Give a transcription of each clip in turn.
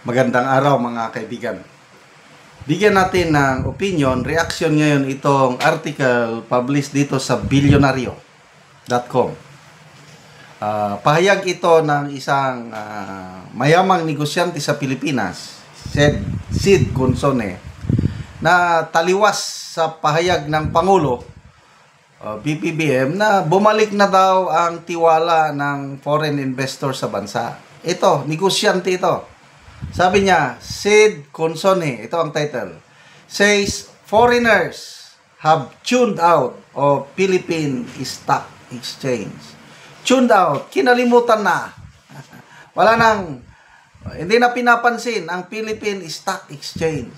Magandang araw mga kaibigan. Bigyan natin ng opinion, reaction ngayon itong article published dito sa Bilyonaryo.com. Pahayag ito ng isang mayamang negosyante sa Pilipinas, Sid Consone, na taliwas sa pahayag ng Pangulo, BBM, na bumalik na daw ang tiwala ng foreign investor sa bansa. Ito, negosyante ito. Sabi niya, Sid Consone, ito ang title, says foreigners have tuned out of Philippine Stock Exchange. Tuned out, kinalimutan na. Wala nang, hindi na pinapansin ang Philippine Stock Exchange.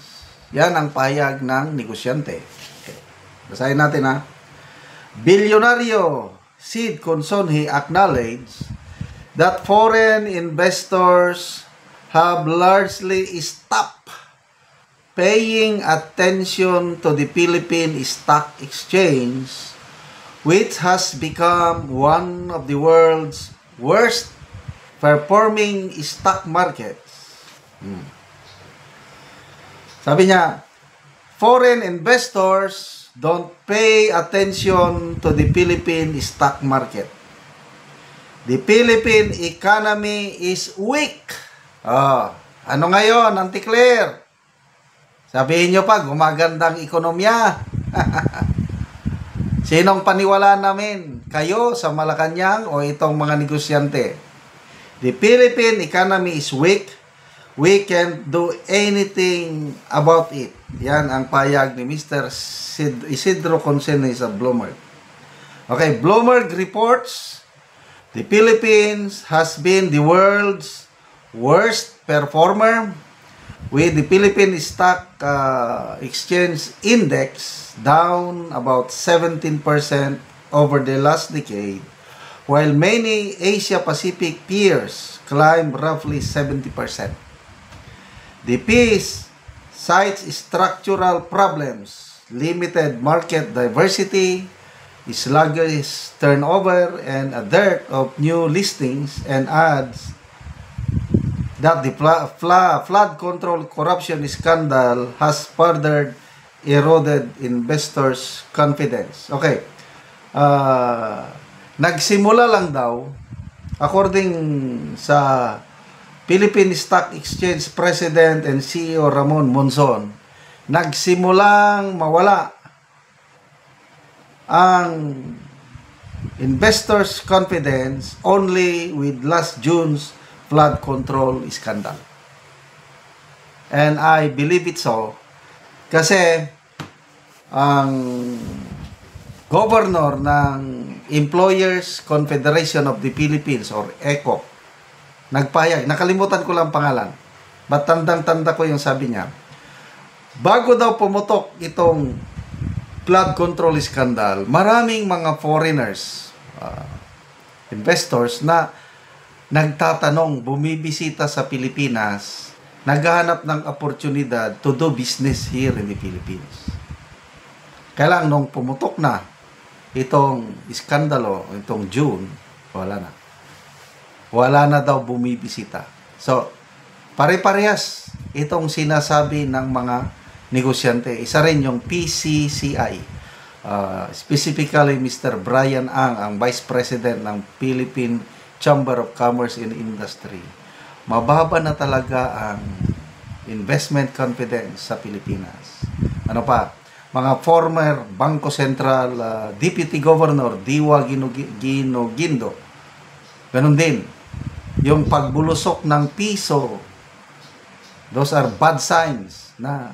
Yan ang pahayag ng negosyante. Okay. Basahin natin ha. Bilyonaryo Sid Consone acknowledged that foreign investors have largely stopped paying attention to the Philippine Stock Exchange, which has become one of the world's worst performing stock markets. Sabi niya, foreign investors don't pay attention to the Philippine stock market. The Philippine economy is weak. Ano ngayon, Auntie Claire? Sabihin nyo pa, gumagandang ekonomiya. Sinong paniwala namin? Kayo sa Malacanang o itong mga negosyante? The Philippine economy is weak. We can't do anything about it. Yan ang payag ni Mr. Isidro Consone sa Bloomberg. Okay, Bloomberg reports the Philippines has been the world's worst performer, with the Philippine Stock Exchange Index down about 17% over the last decade, while many Asia-Pacific peers climbed roughly 70%. The piece cites structural problems, limited market diversity, sluggish turnover, and a dearth of new listings, and adds that the flood control corruption scandal has further eroded investors' confidence. Okay. Nagsimula lang daw, according sa Philippine Stock Exchange President and CEO Ramon Monzon, nagsimulang mawala ang investors' confidence only with last June's flood control scandal. And I believe it so kasi ang governor ng Employers Confederation of the Philippines or ECOP nagpahayag, nakalimutan ko lang pangalan, but tandang-tanda ko yung sabi niya, bago daw pumutok itong flood control scandal, maraming mga foreigners, investors na nagtatanong, bumibisita sa Pilipinas, naghahanap ng oportunidad to do business here in the Philippines. Kaya lang, nung pumutok na itong iskandalo, itong June, wala na. Wala na daw bumibisita. So, pare-parehas itong sinasabi ng mga negosyante. Isa rin yung PCCI. Specifically, Mr. Brian Ang, ang Vice President ng Philippine Chamber of Commerce and Industry. Mababa na talaga ang investment confidence sa Pilipinas. Ano pa? Mga former Bangko Sentral Deputy Governor Diwa Guindo. Ganun din. Yung pagbulusok ng piso, those are bad signs na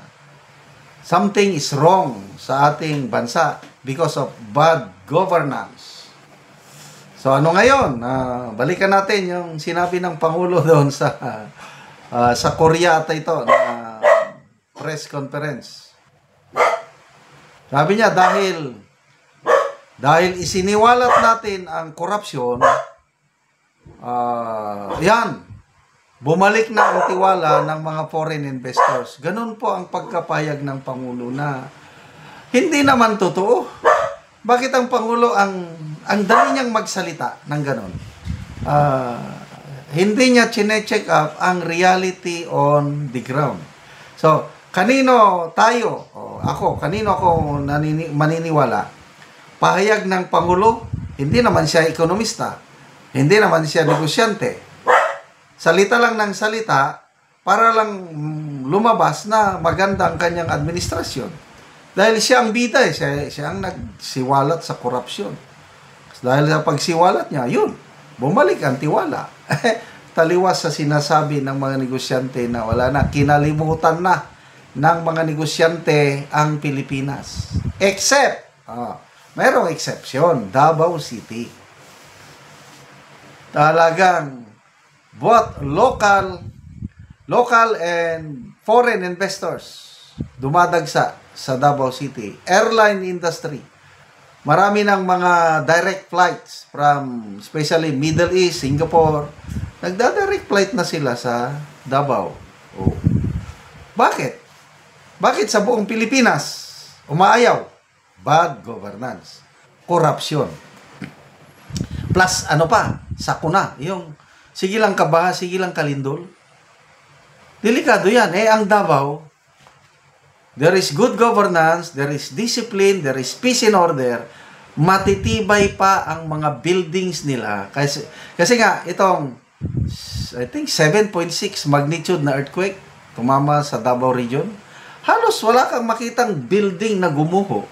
something is wrong sa ating bansa because of bad governance. So ano ngayon? Balikan natin yung sinabi ng Pangulo doon sa Korea ata ito na press conference. Sabi niya dahil isiniwalat natin ang korupsyon, yan, bumalik na ang tiwala ng mga foreign investors. Ganun po ang pagkapayag ng Pangulo na hindi naman totoo. Bakit ang Pangulo ang dali niyang magsalita ng ganon? hindi niya chine-check up ang reality on the ground. So, kanino tayo, kanino ako maniniwala? Pahayag ng Pangulo, hindi naman siya ekonomista, hindi naman siya negosyante. Salita lang ng salita para lang lumabas na maganda ang kanyang administrasyon. Dahil siya ang bida, siya ang nagsiwalat sa korupsyon. Dahil sa pagsiwalat niya, yun, bumalik ang tiwala. Taliwas sa sinasabi ng mga negosyante na wala na, kinalimutan na ng mga negosyante ang Pilipinas. Except, mayroong exception, Davao City. Talagang both local and foreign investors dumadagsa sa Davao City. Airline industry. Marami ng mga direct flights from especially Middle East, Singapore. Nagda-direct flight na sila sa Davao. Bakit? Bakit sa buong Pilipinas umaayaw? Bad governance. Corruption. Plus, sakuna. Yung, sige lang kabaha, sige lang kalindol. Delikado yan. Ang Davao, there is good governance, there is discipline, there is peace and order. Matitibay pa ang mga buildings nila. Kasi nga, itong, I think, 7.6 magnitude na earthquake, tumama sa Davao region. Halos wala kang makitang building na gumuho.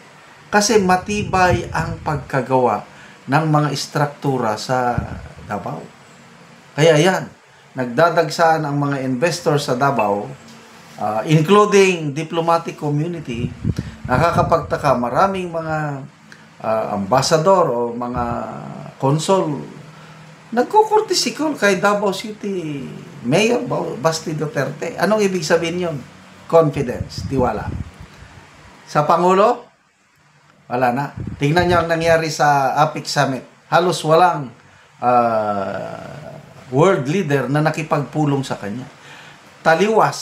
Kasi matibay ang pagkagawa ng mga istruktura sa Davao. Kaya yan, nagdadagsaan ang mga investors sa Davao, including diplomatic community. Nakakapagtaka, maraming mga ambassador o mga consul nagkukurtisikol kay Davao City Mayor Basti Duterte. Anong ibig sabihin yun? Confidence, tiwala. Sa Pangulo, wala na. Tingnan niyo ang nangyari sa APEC Summit. Halos walang world leader na nakipagpulong sa kanya. Taliwas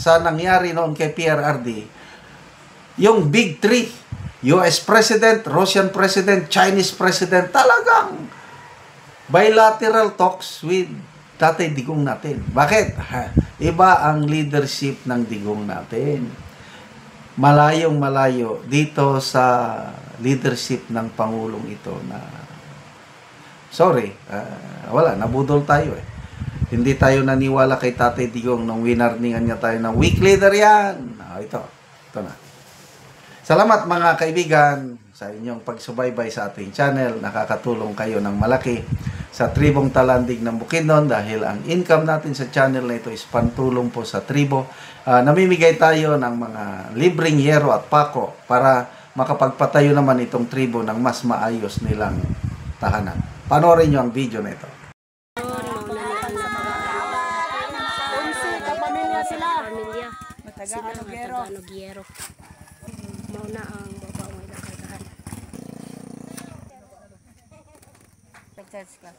sa nangyari noon kay PRRD, yung Big Three, US President, Russian President, Chinese President, talagang bilateral talks with Tatay Digong natin. Bakit? Iba ang leadership ng Digong natin. Malayong malayo dito sa leadership ng Pangulong ito na wala, nabudol tayo eh. Hindi tayo naniwala kay Tatay Digong nung winarningan niya tayo ng weak leader yan. Ito na. Salamat mga kaibigan sa inyong pagsubaybay sa ating channel. Nakakatulong kayo ng malaki sa tribong Talandig ng Bukidnon dahil ang income natin sa channel na ito is pantulong po sa tribo. Namimigay tayo ng mga libreng yero at pako para makapagpatayo naman itong tribo ng mas maayos nilang tahanan. Panoorin nyo ang video na ito. Taga-Anoguero. Mauna ang babaw ng ilang kargahan. Pag-charge ka.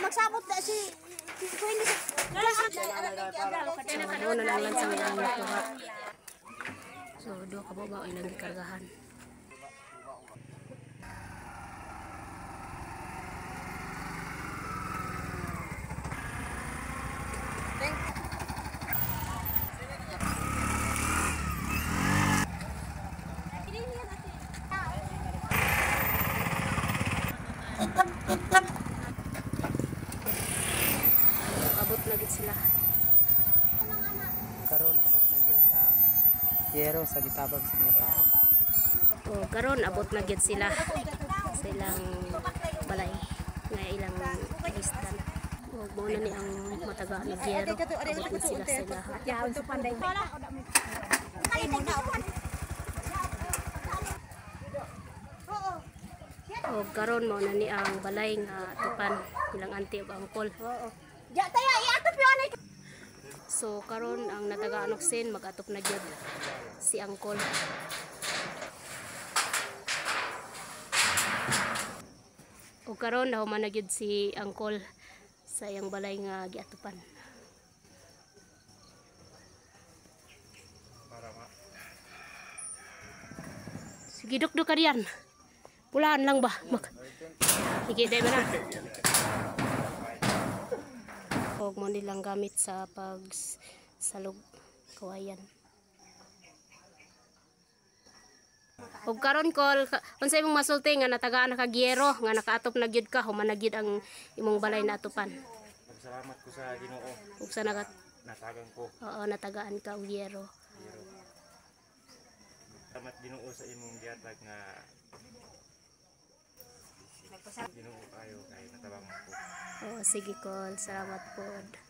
Magsabot na si Queen. Mauna na lang sa ilang natuha. So, doon ka babaw ilang kargahan. Abot na gid sila. Karon abot na gyud ang yero sa gitabang sa mga tao. O karon abot na gid sila sa ilang balay nga ilang istan. O mo na ni ang mataga ni Gero. Abot na sila sa ilaha. O karon mo na ni ang balay nga tupan ilang auntie ug angkol. So karon ang nataga-anoksin mag-atop na gyud si angkol. O karon nahuman na gyud si angkol sa iyang balay nga giatupan. Sige duk-duk ka diyan. Pulaan lang ba? Sige, dahil mo na. og mo nilang gamit sa salog kawayan. Ug karon kol unsay imong masulti nga natagaan na ka Giyero nga nakaatop na gyud ka human na gyud ang imong balay na atupan. Salamat ko sa Ginoo. Ug sa Natagan ko. oo natagaan ka og Giyero. Salamat Ginoo sa imong gihatag nga Ginoo kayo kay natabang ko. Oo sige kol, salamat pod.